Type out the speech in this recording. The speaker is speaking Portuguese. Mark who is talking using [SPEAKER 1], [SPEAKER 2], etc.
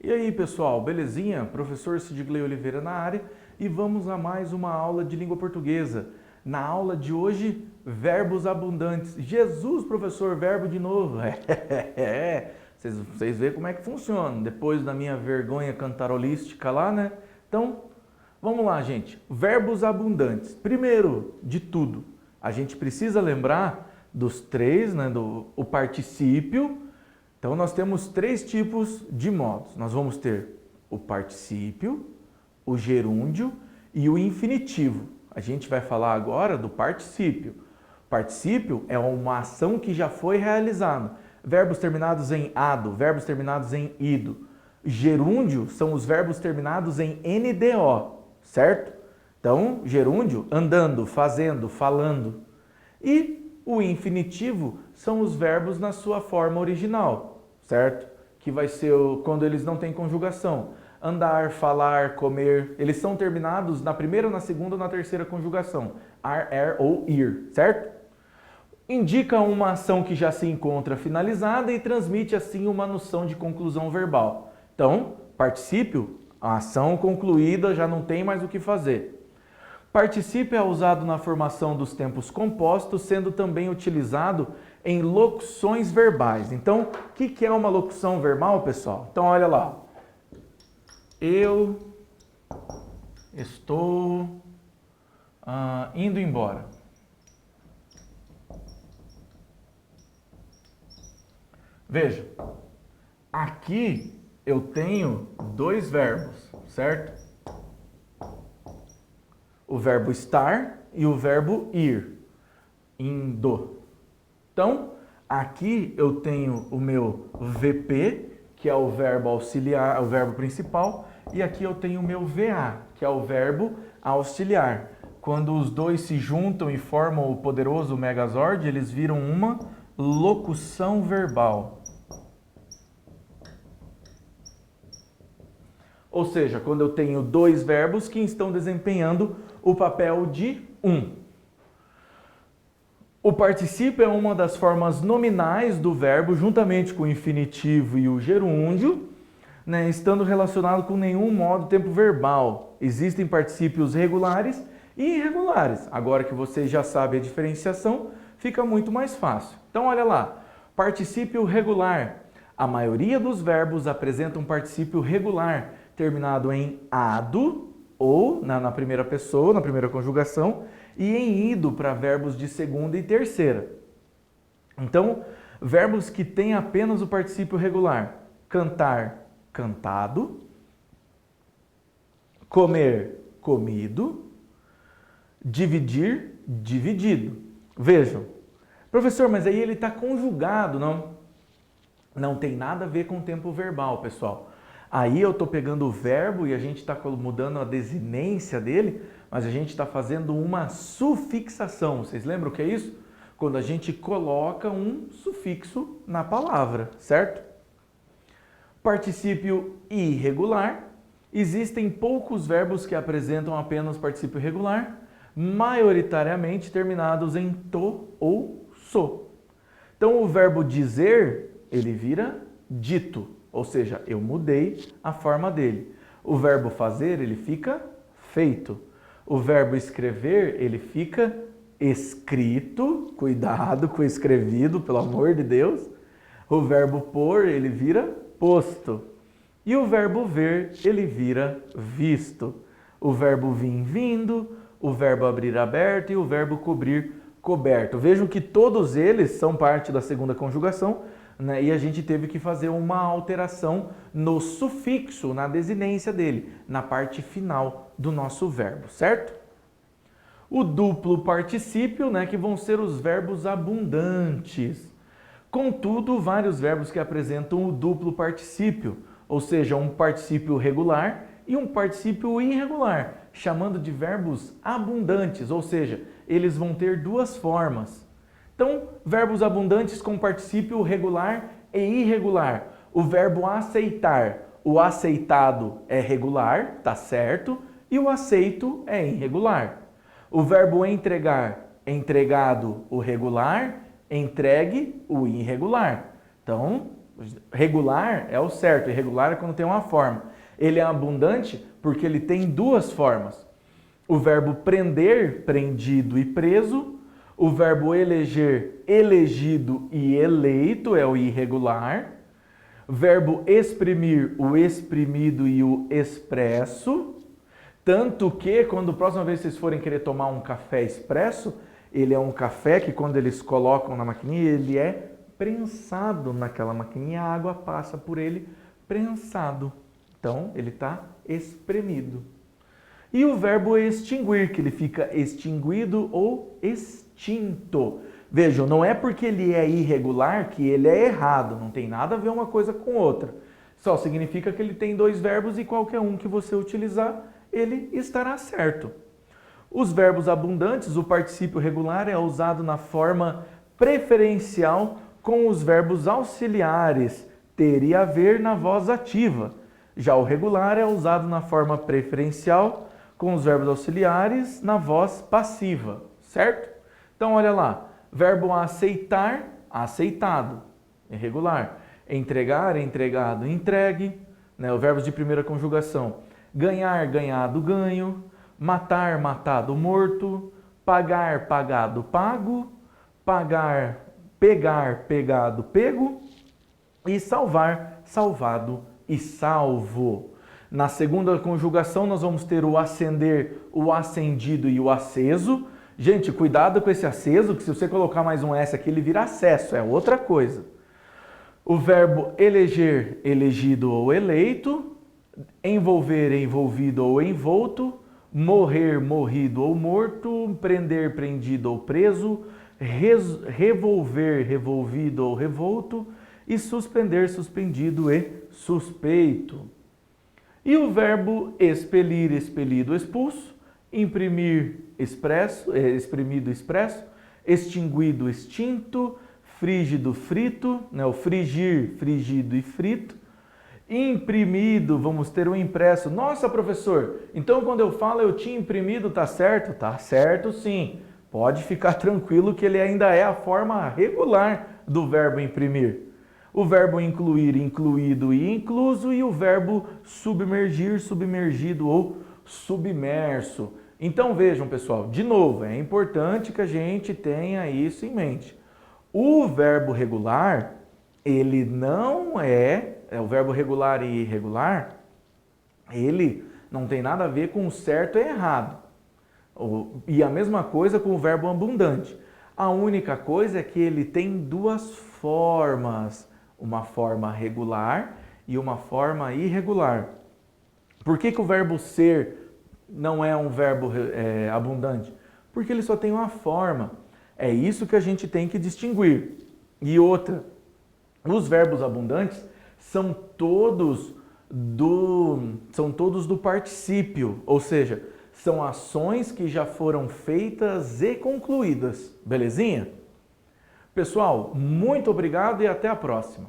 [SPEAKER 1] E aí, pessoal, belezinha? Professor Sidgley Oliveira na área e vamos a mais uma aula de língua portuguesa. Na aula de hoje, verbos abundantes. Jesus, professor, verbo de novo. Vocês veem como é que funciona, depois da minha vergonha cantarolística lá, né? Então, vamos lá, gente. Verbos abundantes. Primeiro de tudo, a gente precisa lembrar dos três, né? O particípio. Então, nós temos três tipos de modos. Nós vamos ter o particípio, o gerúndio e o infinitivo. A gente vai falar agora do particípio. Particípio é uma ação que já foi realizada. Verbos terminados em ado, verbos terminados em ido. Gerúndio são os verbos terminados em NDO, certo? Então, gerúndio, andando, fazendo, falando. E o infinitivo são os verbos na sua forma original, certo? Que vai ser quando eles não têm conjugação. Andar, falar, comer, eles são terminados na primeira, na segunda ou na terceira conjugação. Ar, ou ir, certo? Indica uma ação que já se encontra finalizada e transmite assim uma noção de conclusão verbal. Então, particípio, a ação concluída, já não tem mais o que fazer. Particípio é usado na formação dos tempos compostos, sendo também utilizado em locuções verbais. Então, o que é uma locução verbal, pessoal? Então, olha lá. Eu estou indo embora. Veja, aqui eu tenho dois verbos, certo? O verbo estar e o verbo ir, indo. Então, aqui eu tenho o meu VP, que é o verbo auxiliar, o verbo principal, e aqui eu tenho o meu VA, que é o verbo auxiliar. Quando os dois se juntam e formam o poderoso Megazord, eles viram uma locução verbal. Ou seja, quando eu tenho dois verbos que estão desempenhando o papel de um. O particípio é uma das formas nominais do verbo, juntamente com o infinitivo e o gerúndio, né, estando relacionado com nenhum modo tempo verbal. Existem particípios regulares e irregulares. Agora que você já sabe a diferenciação, fica muito mais fácil. Então, olha lá. Particípio regular. A maioria dos verbos apresenta um particípio regular, terminado em ado, ou na primeira pessoa, na primeira conjugação, e em ido para verbos de segunda e terceira. Então, verbos que têm apenas o particípio regular. Cantar, cantado. Comer, comido. Dividir, dividido. Vejam. Professor, mas aí ele está conjugado, não? Não tem nada a ver com o tempo verbal, pessoal. Aí eu estou pegando o verbo e a gente está mudando a desinência dele, mas a gente está fazendo uma sufixação. Vocês lembram o que é isso? Quando a gente coloca um sufixo na palavra, certo? Particípio irregular. Existem poucos verbos que apresentam apenas particípio regular, maioritariamente terminados em to ou so. Então o verbo dizer, ele vira dito. Ou seja, eu mudei a forma dele. O verbo fazer, ele fica feito. O verbo escrever, ele fica escrito. Cuidado com o escrevido, pelo amor de Deus. O verbo pôr, ele vira posto. E o verbo ver, ele vira visto. O verbo vir, vindo. O verbo abrir, aberto. E o verbo cobrir, coberto. Vejam que todos eles são parte da segunda conjugação, né? E a gente teve que fazer uma alteração no sufixo, na desinência dele, na parte final do nosso verbo, certo? O duplo particípio, né, que vão ser os verbos abundantes. Contudo, vários verbos que apresentam o duplo particípio, ou seja, um particípio regular e um particípio irregular, chamando de verbos abundantes, ou seja, eles vão ter duas formas. Então, verbos abundantes com particípio regular e irregular. O verbo aceitar, o aceitado é regular, tá certo, e o aceito é irregular. O verbo entregar, entregado, o regular, entregue, o irregular. Então, Regular é o certo, irregular é quando tem uma forma. Ele é abundante porque ele tem duas formas. O verbo prender, prendido e preso. O verbo eleger, elegido e eleito é o irregular. Verbo exprimir, o exprimido e o expresso. Tanto que, quando a próxima vez vocês forem querer tomar um café expresso, ele é um café que quando eles colocam na maquininha, ele é prensado naquela maquininha, a água passa por ele prensado. Então, ele está espremido. E o verbo extinguir, que ele fica extinguido ou extinto. Vejam, não é porque ele é irregular que ele é errado, não tem nada a ver uma coisa com outra. Só significa que ele tem dois verbos e qualquer um que você utilizar, ele estará certo. Os verbos abundantes, o particípio regular é usado na forma preferencial com os verbos auxiliares, ter e haver na voz ativa. Já o regular é usado na forma preferencial com os verbos auxiliares na voz passiva, certo? Então, olha lá, verbo aceitar, aceitado, irregular. Entregar, entregado, entregue, né? Os verbos de primeira conjugação. Ganhar, ganhado, ganho. Matar, matado, morto. Pagar, pagado, pago. Pagar, pegar, pegado, pego. E salvar, salvado e salvo. Na segunda conjugação, nós vamos ter o acender, o acendido e o aceso. Gente, cuidado com esse aceso, que se você colocar mais um S aqui, ele vira acesso, é outra coisa. O verbo eleger, elegido ou eleito. Envolver, envolvido ou envolto. Morrer, morrido ou morto. Prender, prendido ou preso. Revolver, revolvido ou revolto. E suspender, suspendido e suspeito. E o verbo expelir, expelido, expulso, imprimir, expresso, exprimido, expresso, extinguido, extinto, frígido, frito, né? O frigir, frigido e frito. Imprimido, vamos ter o impresso. Nossa, professor, então quando eu falo eu tinha imprimido, tá certo? Tá certo sim. Pode ficar tranquilo que ele ainda é a forma regular do verbo imprimir. O verbo incluir, incluído e incluso, e o verbo submergir, submergido ou submerso. Então vejam, pessoal, de novo, é importante que a gente tenha isso em mente. O verbo regular, ele não o verbo regular e irregular, ele não tem nada a ver com certo e errado. E a mesma coisa com o verbo abundante. A única coisa é que ele tem duas formas. Uma forma regular e uma forma irregular. Por que o verbo ser não é um verbo abundante? Porque ele só tem uma forma. É isso que a gente tem que distinguir. E outra, os verbos abundantes são todos do particípio, ou seja, são ações que já foram feitas e concluídas. Belezinha? Pessoal, muito obrigado e até a próxima.